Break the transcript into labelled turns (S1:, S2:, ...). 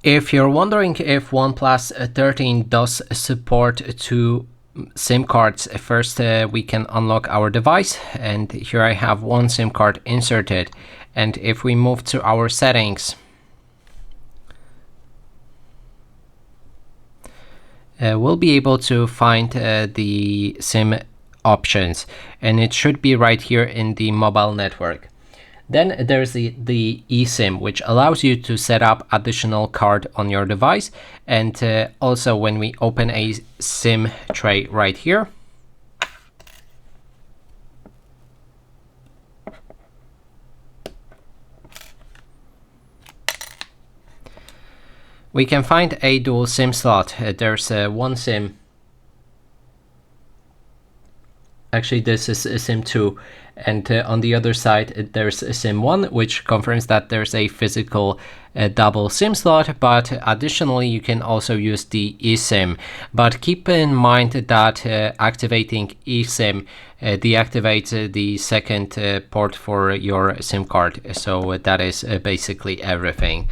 S1: If you're wondering if OnePlus 13 does support two SIM cards, first we can unlock our device, and here I have one SIM card inserted. And if we move to our settings, we'll be able to find the SIM options, and it should be right here in the mobile network. Then there's the eSIM, which allows you to set up additional card on your device. And also when we open a SIM tray right here, we can find a dual SIM slot. There's one SIM. Actually, this is a SIM 2, and on the other side there's a SIM 1, which confirms that there's a physical double SIM slot, but additionally you can also use the eSIM. But keep in mind that activating eSIM deactivates the second port for your SIM card, so that is basically everything.